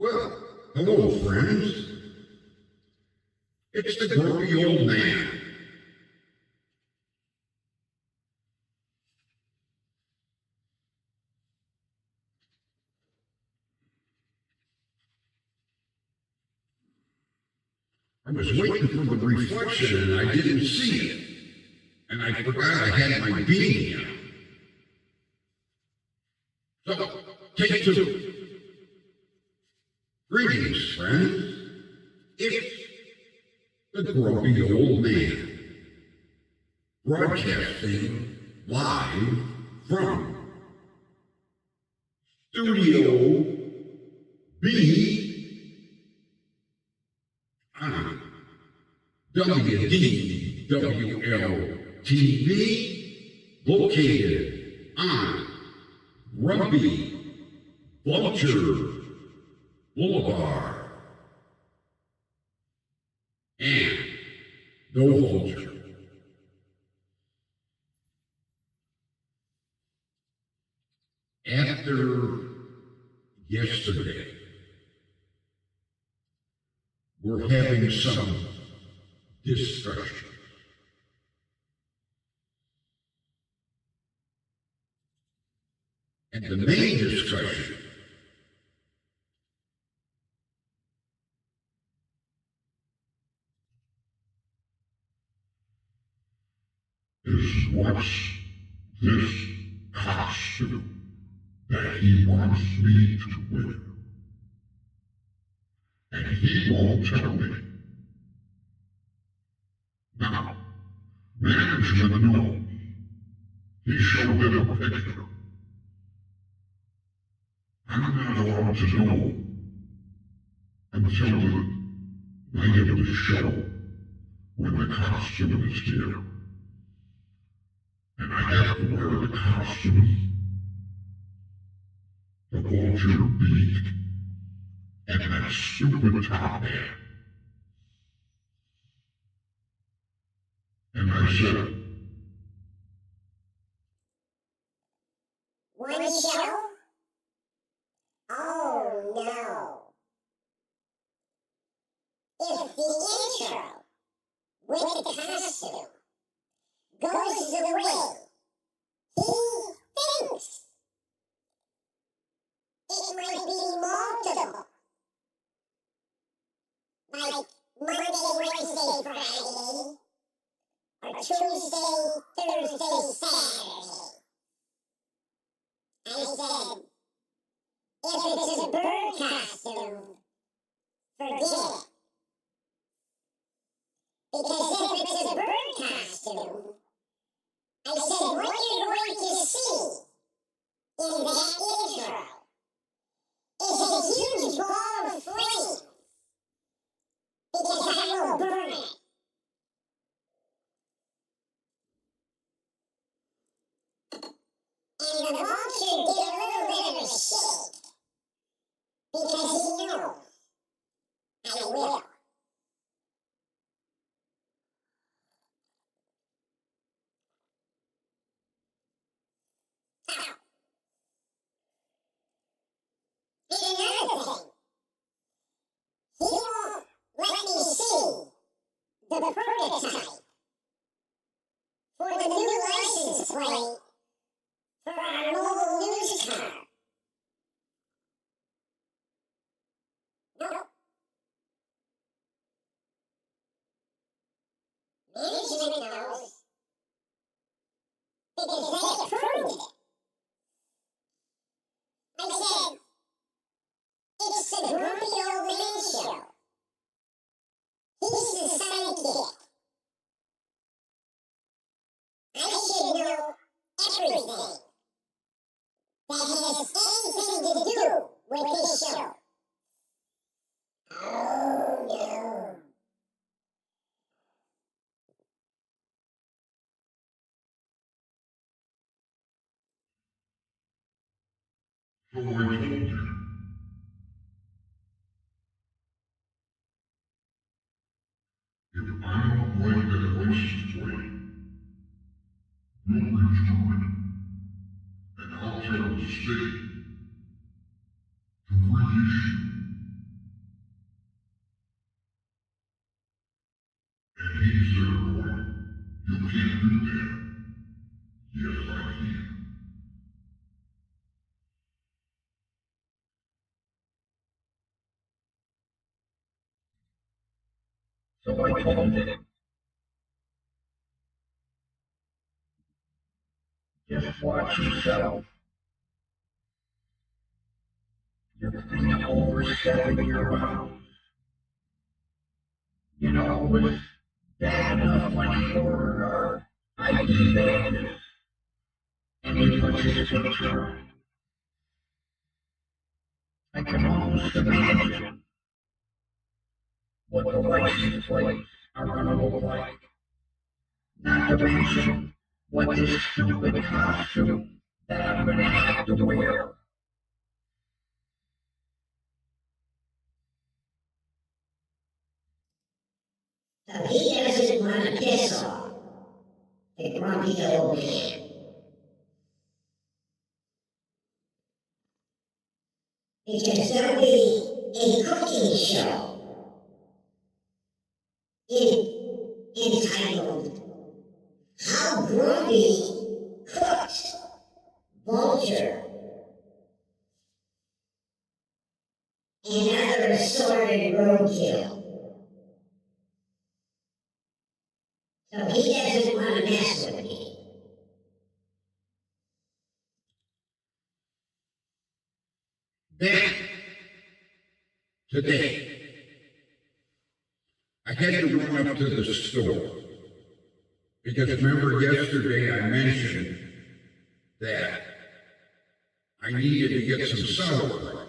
Well, hello, friends. It's the grumpy old man. I was waiting for the reflection and I didn't see it. And I forgot I had my beanie on. So, take two. Greetings, friends. It's the grumpy old man, broadcasting live from Studio B on WDWL TV, located on Grumpy Vulture Boulevard. And no vulture. After yesterday, we're having some discussion. And the main discussion is what's this costume that he wants me to wear? And he won't tell me. Now, management knows. He showed them a picture. I'm not allowed to know until the night of the show when the costume is here. And I have to wear the costume, the vulture beak, and that stupid top hat. And I said, one show? Oh no. If the intro with the costume goes the way he thinks, it might be multiple. Like Monday, Wednesday, Friday, or Tuesday, Thursday, Saturday. I said, if it's a bird costume, forget it. Because if it's a bird costume, I said, what you're going to see in that intro is a huge ball of flame. Because I will burn it. And the vulture did a little bit of a shake. Because he knows I will. And another thing, he won't let me see the prototype for the new license plate for our mobile news car. Nope. Management knows because they approved it. I said, it's the grumpy old man show. He's the sidekick. I should know everything that has anything to do with this show. Oh no. so I told you. If I don't like that license plate, we'll return it, and I'll tell the state to reissue So I told him, just watch yourself. You're being overstepping your bounds. You know, with bad enough money or ID badges. And he puts his picture on. I can almost imagine what the license plates are gonna look like. Not to mention what this stupid costume that I'm gonna have to wear. So he doesn't want to piss off the grumpy old man. Because there'll be a cooking show entitled How Grumpy Cooks Vulture and Other Assorted Roadkill. So he doesn't want to mess with me. Then, today, I had to run up to the store. Because remember yesterday I mentioned that I needed to get some sauerkraut.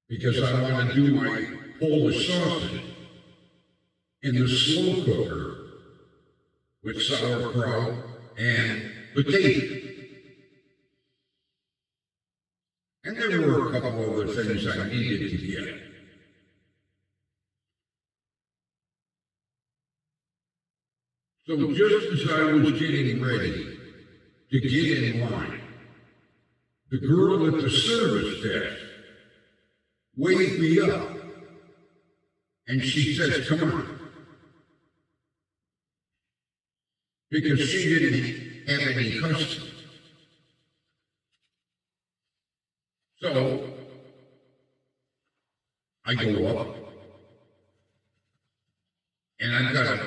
Because I want to do my Polish sausage in the slow cooker with sauerkraut and potatoes. And there were a couple other things I needed to get. So just as I was getting ready to get in line, the girl at the service desk waved me up and she says, "Come on." Because she didn't have any customers. So I go up and I've got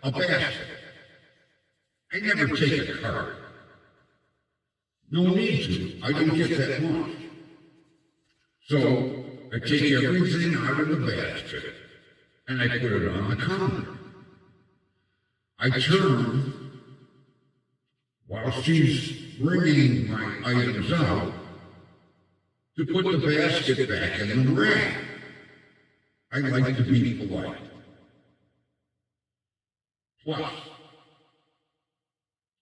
a basket. I never take a card. No need to. I don't get that much. So I take everything out of the basket and I put it on the counter. I turn while she's bringing my items out to put the basket back in the rack. I like to be polite. Plus,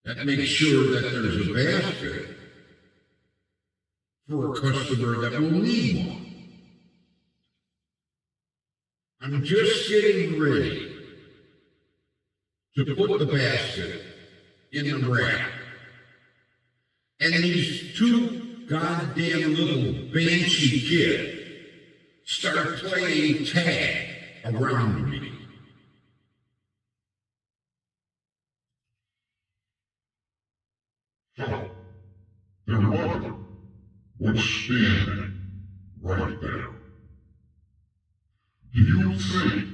that makes sure that there's a basket for a customer that will need one. I'm just getting ready to put the basket in the rack. And these two goddamn little banshee kids start playing tag around me. So, their mother was standing right there. Do you think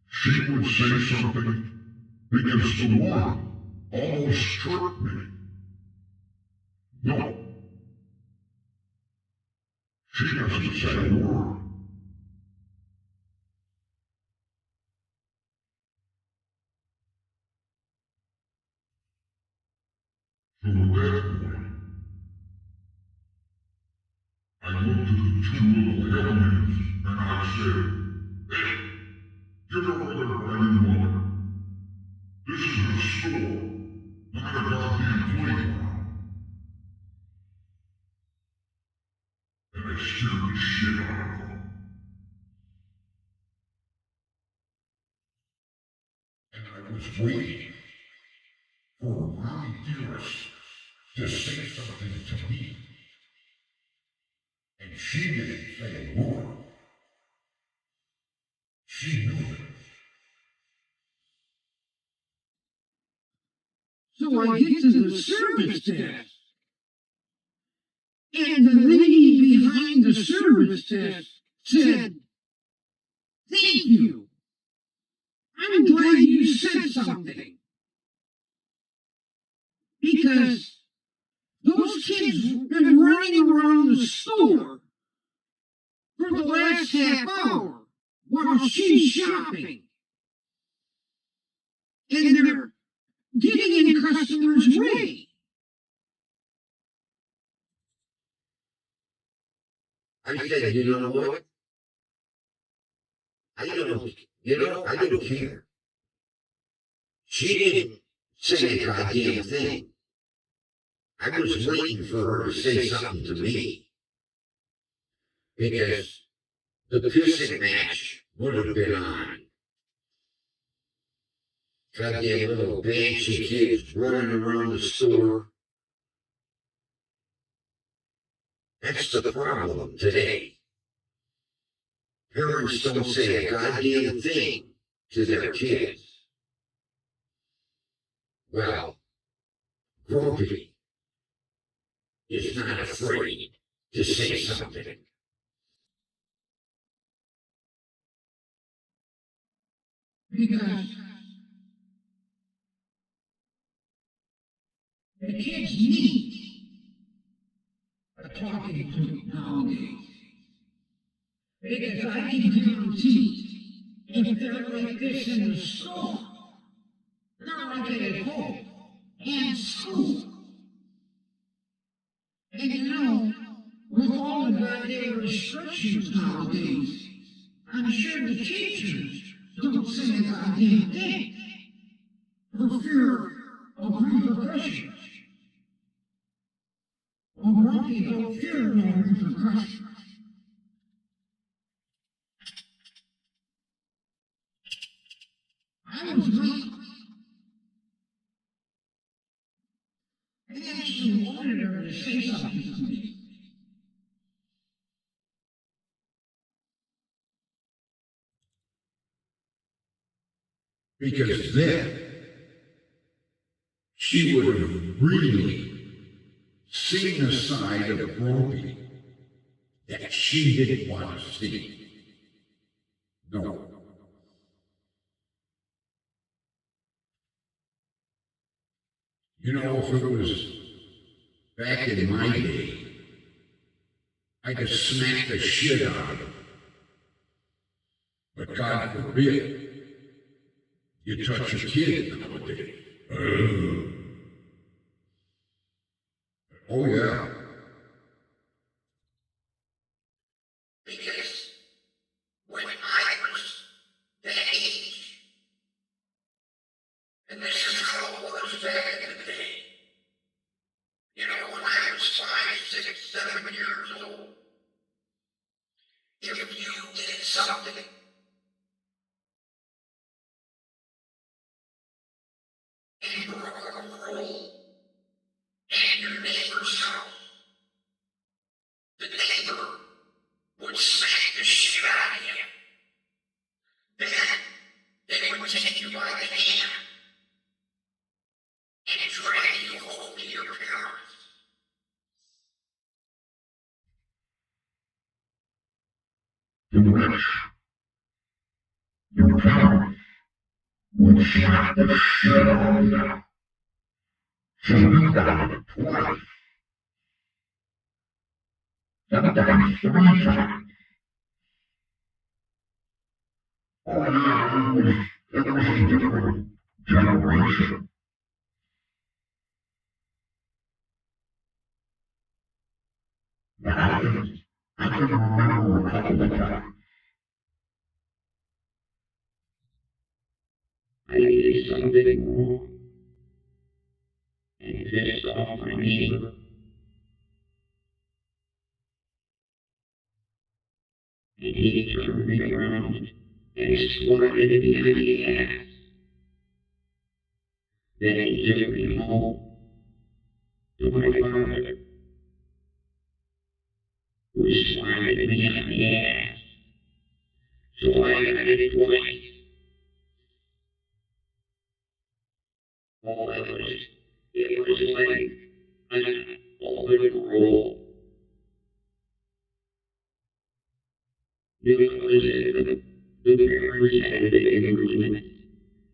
she would say something? Because the one almost struck me. No. She doesn't say a word. So at that point, I looked at the two little hellions and I said, "Hey, get over there right in the mother. This is a store, not a goddamn playground." And I scared the shit out of them. And I was waiting for Ronnie Dearest to say something to me. And she didn't say a word. She knew it. So I get to the service desk. And the lady behind the service desk said, Thank you. I'm glad you said something. Because those kids have been running around the store for the last half hour while she's shopping. And they're getting in customers' way. I said, you know what? I don't care. She didn't say a goddamn thing. I was waiting for her to say something to me. Because the pissing match would have been on. Goddamn little banshee kids running around the store. That's the problem today. Parents don't say a goddamn thing to their kids. Well, Grumpy is not afraid to say something. Because the kids need a talking to nowadays. Because I can guarantee if they're like this in the store, they're like it at home and school. And you know, with all the goddamn restrictions nowadays, I'm sure the teachers don't say a goddamn thing for fear of repercussions. Well, Grumpy don't fear no repercussions. I was late. I actually wanted her to say something to me. Because then she would have really seen the side of Grumpy that she didn't want to see. No. You know, if it was back in my day, I'd have smacked the shit out of him. But God forbid, you touch a kid nowadays. Oh yeah. Because when I was that age, and this is how it was back in the day, you know, when I was 5, 6, 7 years old, if you did something and broke a rule in your neighbor's house, the neighbor would smack the shit out of you. Then they would take you by the hand and drag you home to your parents. The witch, your parents, would slap the shit out of you. So you got it twice. Sometimes 3 times. Oh yeah, it was a different generation. But I can remember a couple of times. I did something wrong and pissed off my neighbor. And he turned me around and swatted me in the ass. Then he took me home to my father, who swatted me in the ass. So I got it twice. Oh, it was like an open roll. Because the parents had an agreement.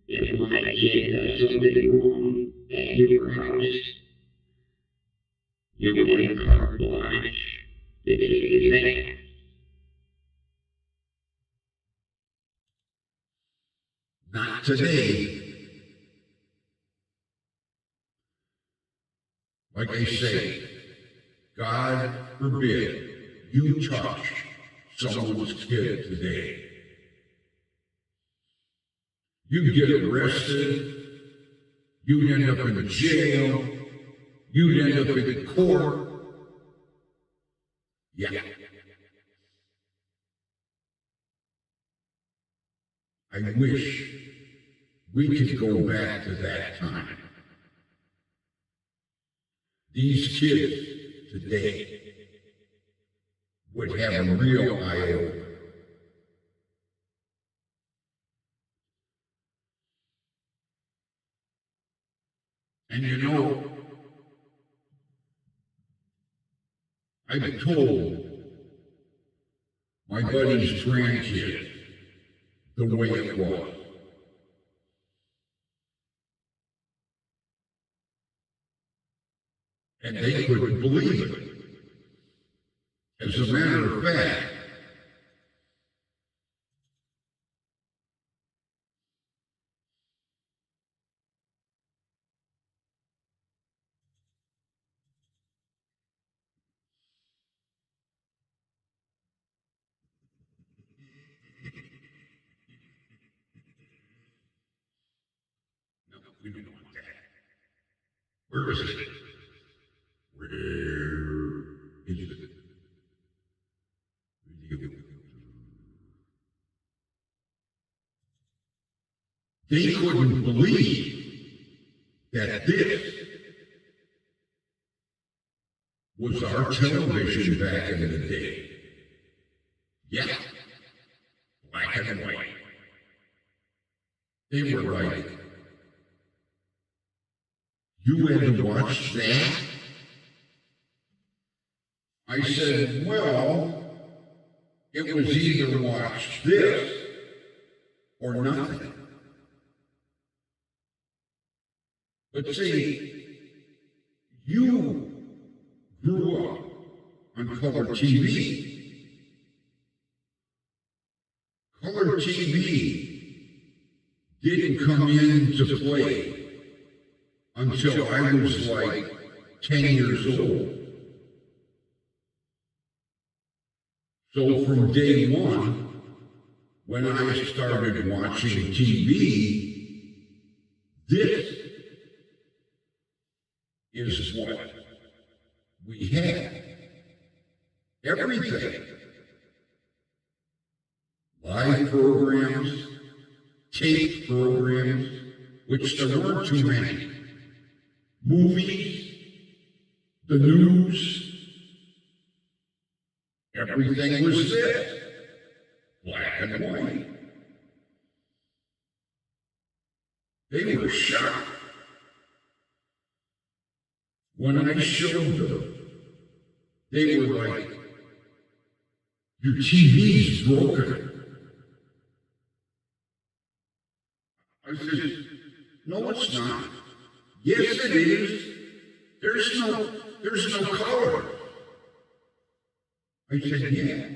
If my kid does something wrong at your house, you're going to carte blanche to kick his ass. Not today. Like I say, God forbid you touch someone's kid today. You'd get arrested, you'd end up in jail, you'd end up in court. Yeah. I wish we could go back to that time. These kids today would have a real eye-opener. And you know, I've told my buddy's grandkid the way it was. And they couldn't believe it. As a matter of fact, no, we don't want that. Where is it? Where is it? They couldn't believe that this was our television back in the day. Yeah, black and white. They were like, you had to watch that? I said, well, it was either watch this or nothing. But see, you grew up on color TV. Color TV didn't come into play until I was like 10 years old. So from day one, when I started watching TV, this is what we had. Everything. Live programs, tape programs, which there weren't too many. Movies, the news, everything was this, black and white. They were shocked when I showed them. They were like, your TV's broken. I said, no, it's not. Yes, it is. There's no color. I said, yeah.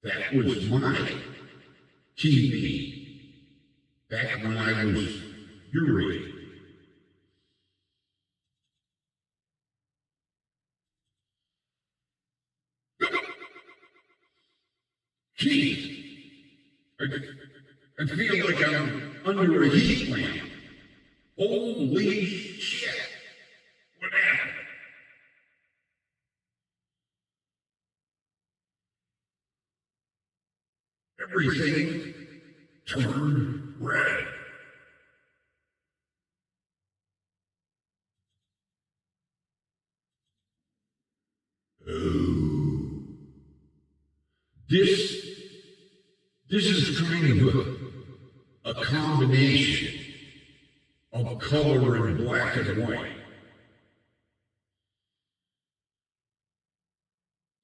That was my TV back when I was your age. Gee, I feel like I'm under a heat lamp. Holy shit. What happened? Everything turned red. Oh. This is kind of a combination of color and black and white.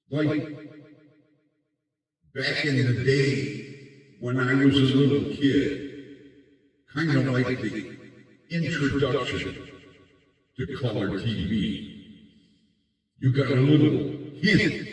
Like back in the day, when I was a little kid, kind of like the introduction to color TV. You got a little hint.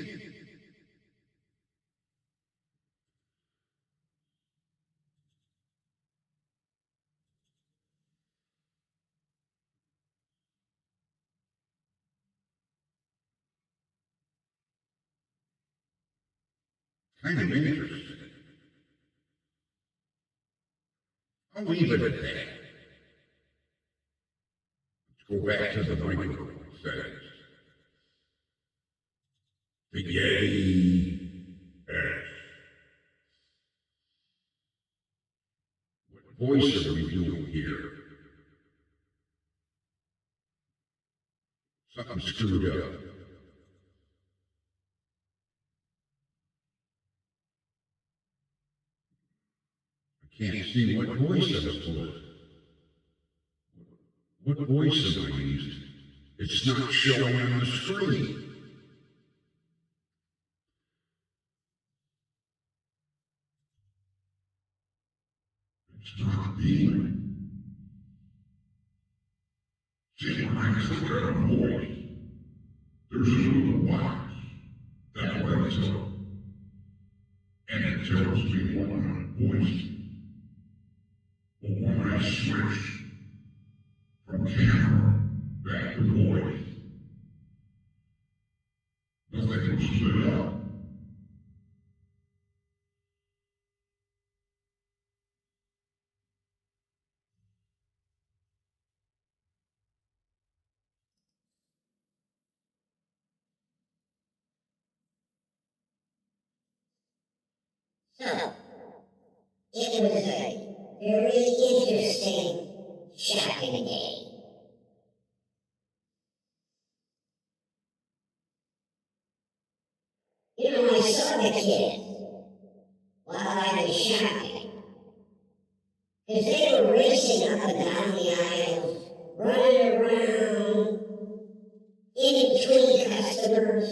Kind of interesting. I'll leave it at that. Let's go back to the microphone settings. The Yeti S. What voice are we doing here? Something screwed up. I can't see what voice I was doing. What voice am I using? It's not showing on the screen. It's not being. See, when I click on a voice, there's a little box that lights up, and it tells me what my voice. But when I switch from camera back to voice, nothing was lit up. So, it was a very interesting shopping day. You know, I saw the kids while I was shopping, because they were racing up and down the aisles, running around, in between customers.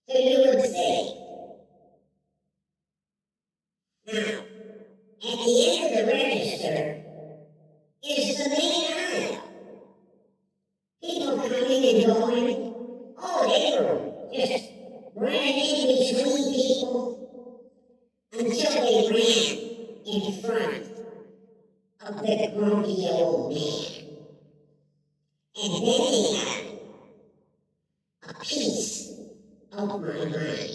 So you would think, now, at the end of the register is the main aisle. People coming and going. Oh, they were just running in between people until they ran in front of the grumpy old man. And then they had a piece of my mind.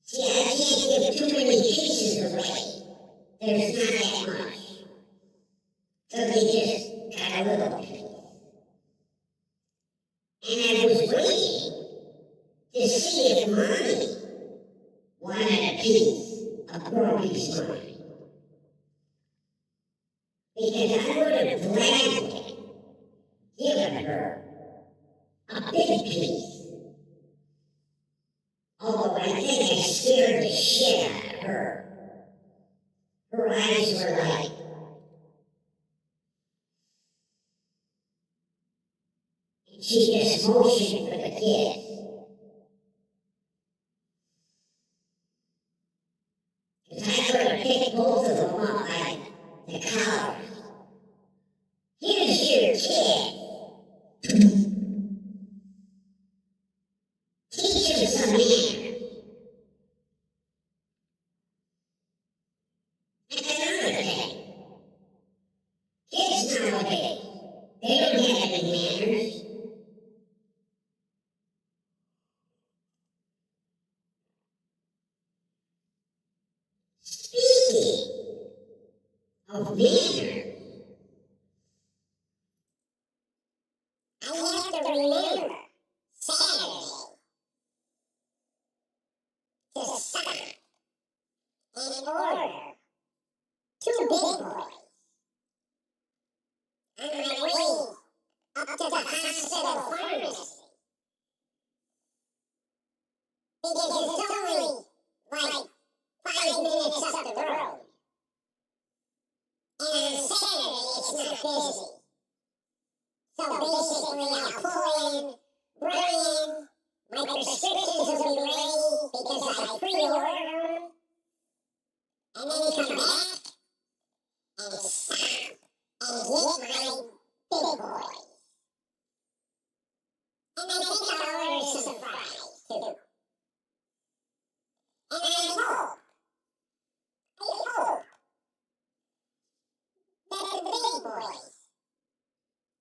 See, I can't give too many pieces away. There's not that much. So they just got a little piece. And I was waiting to see if Mommy wanted a piece of Grumpy's mind. Because I would have gladly given her a big piece. Although I think I scared the shit out of her. Her eyes were like, she just motioned for the kids. Because I could have picked both of them up by the collars. Here's your kid. Teach him some manners. And another thing. Kids nowadays, they don't have any manners. Speaking of manners, I have to remember Saturday to stop and order 2 big boys on my way up to the hospital pharmacy. Because it's only like 5 minutes up the road. And on Saturday it's not busy. So basically I'll pull in, run in, My prescriptions will be ready because I pre-ordered them. And then come back and stop and get my big boys. And I think I'll order some fries too. And I hope that the big boys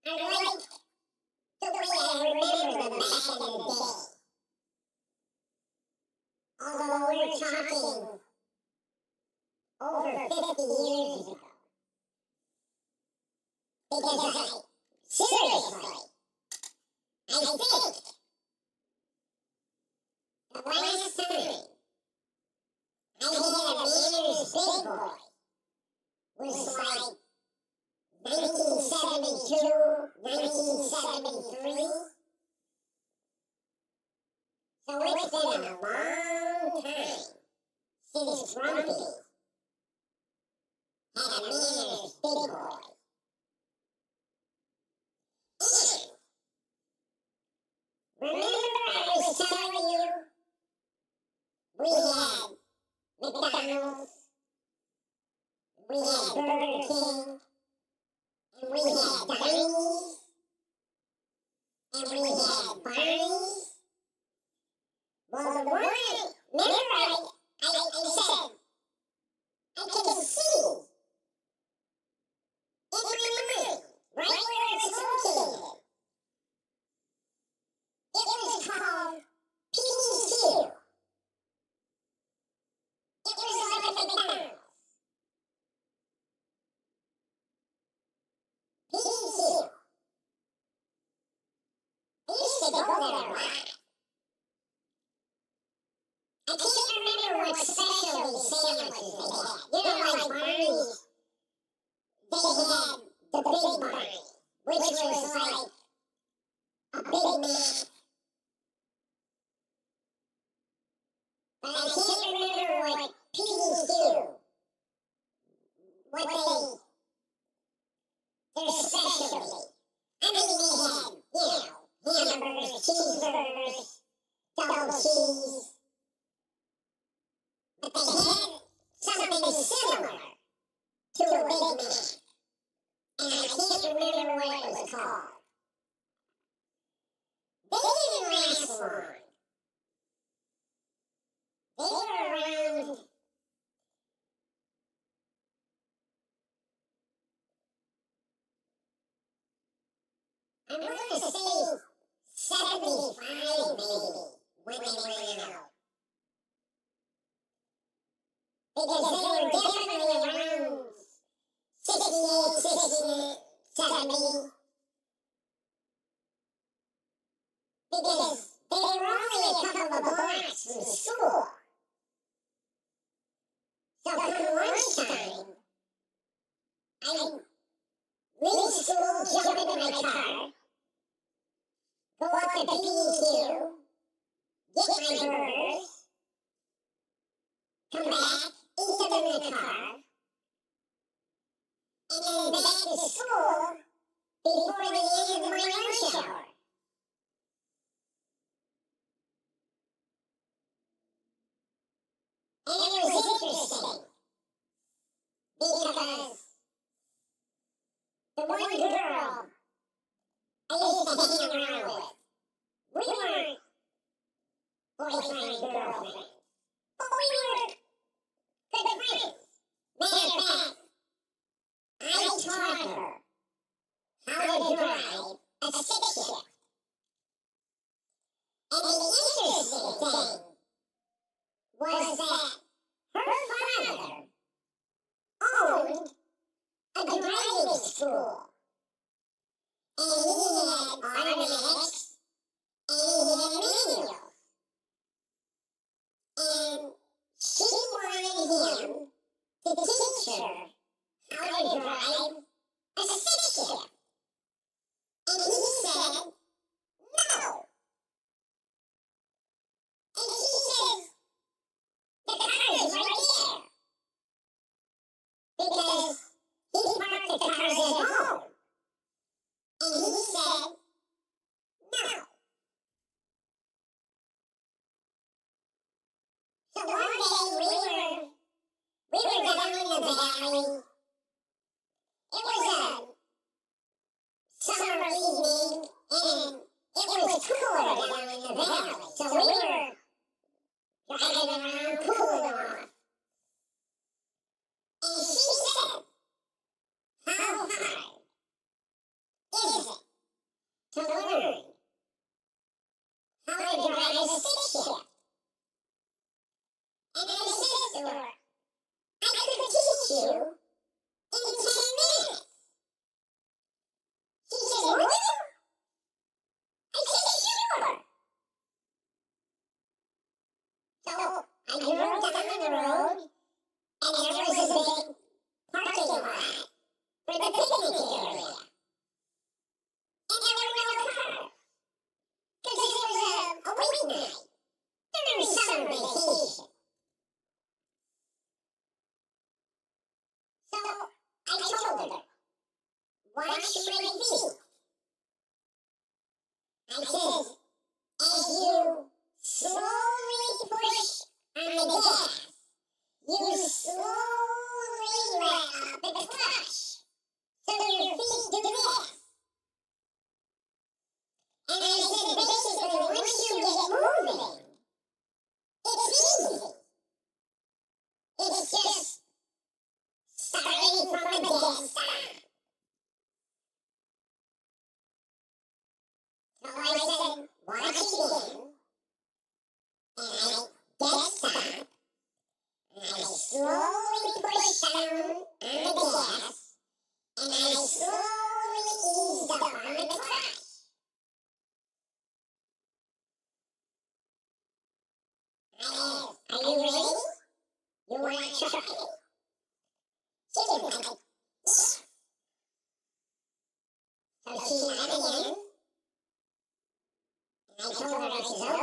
are like the way I remember them back in the day. Although we're talking over 50 years ago. Because seriously, I think the last time I had a Manners Big Boy was like 1972, 1973. So it's been a long time since Grumpy had a Manners Big Boy. And remember I was telling you we had McDonald's, we had Burger King, and we had Denny's, and we had Barney's. Well, the one, remember I said, I can see in my mind, right where it's located. It was called PDQ. It was like a McDonald's. PDQ. I used to go there a lot. I can't remember what specialty sandwiches they had. You know, like Barney's, they had the Big Barney, which was like a Big Mac. But I can't remember what PDQ, what their specialty. I mean, they had, hamburgers, cheeseburgers, double cheese. But they had something similar to a Big Mac. And I can't remember what it was called. They didn't last long. They were around I'm going to say 75 maybe when they ran out. Because they were definitely around 68, 69, 70. Because they were only a couple of blocks from school. So come lunchtime, I'd leave school, jump into my car, go up to PDQ, get my burgers, come back, eat them in the car, and then back to school before the end of my lunch hour. And it was interesting because the one girl I used to hang around with, we weren't boyfriend and girlfriend, but we were good friends. Matter of fact, I taught her how to drive a stick shift. And the interesting thing was that her father owned a driving school. And he had automatics and he had manuals. And she wanted him to teach her how to drive a stick shift. And he said, no. And she says, the car is right there. Because he parked the cars at home. And he said, valley. It was a summer evening, and it was cooler down in the valley. So we were driving around cooling off. And she said, how hard is it to learn how to drive a stick shift? And I said to her, I could teach you in 10 minutes. She said, would you? I said, sure. So I drove down the road, and there was a big parking lot for the picnic area. And there were no cars, because it was a weeknight during summer vacation. So I told her, watch my feet. I said, as you slowly push on the gas, you slowly let out the clutch, so your feet do this. And I said, basically, once you get moving, it's easy. It's just starting from a dead start. So I said, watch again, and I dead stop, and I slowly push down on the gas, and I slowly eased up on the clutch. I asked, are you ready? You want to try it? She didn't like it. So she nodded again, and I told her it was okay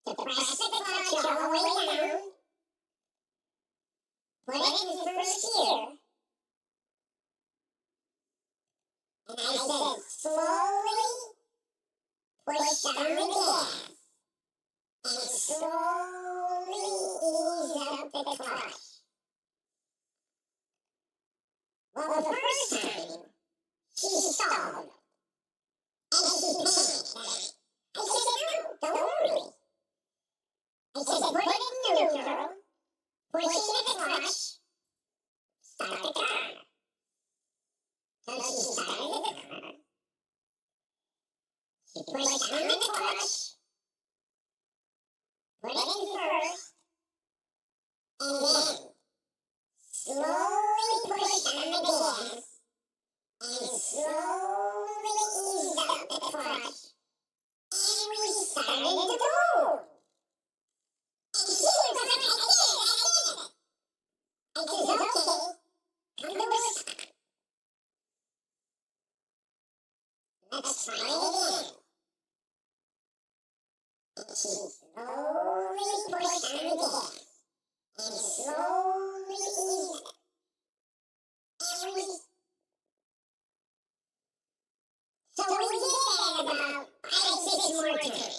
to press the clutch all the way down, put it in first gear, and I said, slowly push down the gas, and slowly ease up the clutch. Well, the first time, she stalled, and she panicked. I said, no, don't worry. I said, put it in neutral, push in the clutch, start the car. So she started the car. She pushed on the clutch, put it in first, and then slowly pushed on the gas, and slowly eased up the clutch, and we started to go. And she was like, I did it. I said, okay, come to a stop. Let's try it again. And she slowly pushed on the gas, and slowly eased up. And we did that about 5 or 6 more times.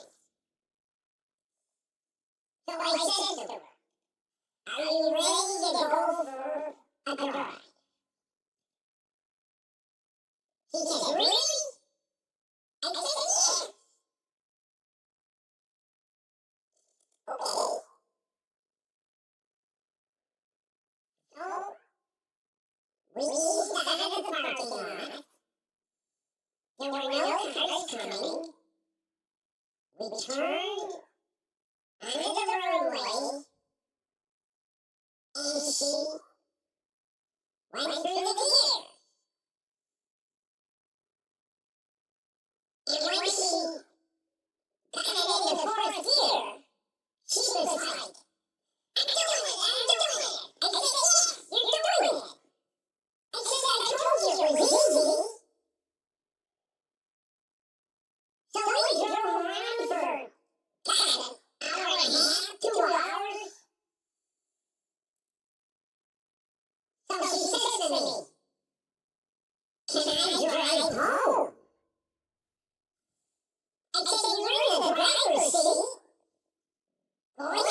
So I said to her, are you ready to go for a drive? She said, really? I said, yes. Okay. So we eased out of the parking lot. There were no cars coming. We turned onto the roadway, and she went through the gears. And when she got it into 4th gear, she was like, I'm doing it. I said, yes, you're doing it. I said, I told you it was easy. So we drove around for, God, an hour and a half, 2 hours. So she says to me, can I drive home? I said, you're in the driver's seat. Go ahead.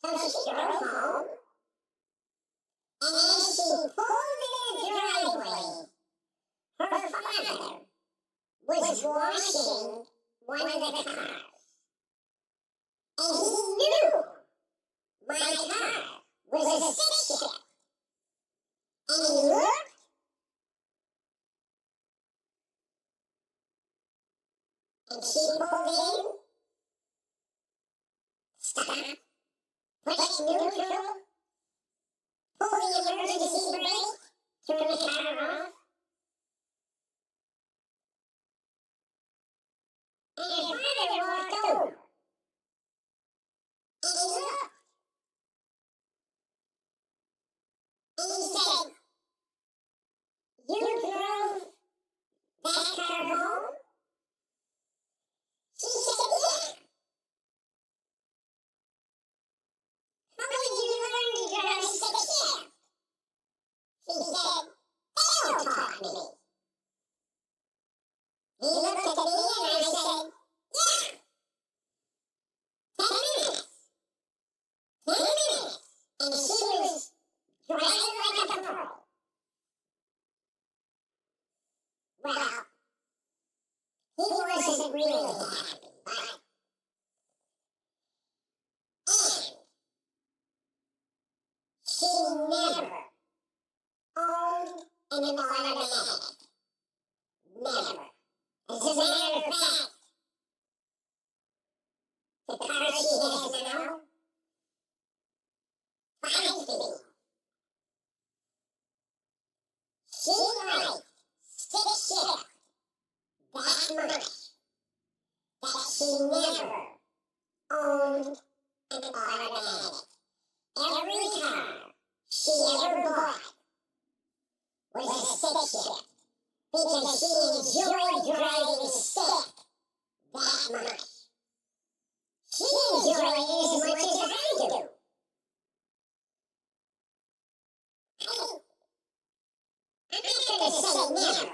So she drove home. washing one of the cars. And he knew my car was a stick shift. And he looked, and she pulled in, stopped, put it in neutral, pulled the emergency brake, turned the car off, and his father walked over. And he looked, and he said, "You drove that car home?" She said, "Yeah." "How did you learn to drive a stick shift?" She said, "Dale taught me." He looked at me and I said, "Yeah, 10 minutes, 10 minutes." And she was driving like a pro. Well, he wasn't really happy, but... And she never owned an automatic. Never. As a matter of fact, the car she has now, 5 speed. She liked stick shift that much that she never owned an automatic. Every car she ever bought was a stick shift because she enjoyed driving stick that much. She enjoyed it as much as I do. I'm not going to say never,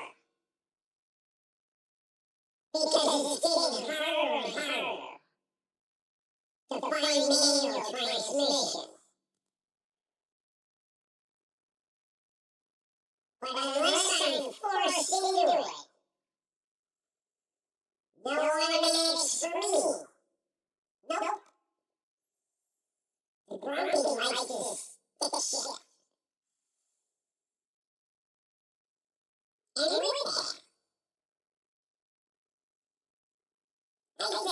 because it's getting harder and harder to find manual transmissions. But unless I'm forced into it, no automatics for me. Nope. The grumpy likes his stick shift. And with that, I think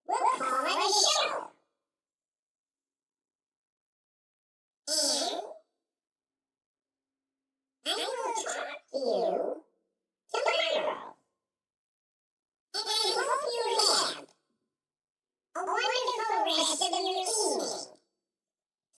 we'll call it a show. And I will talk to you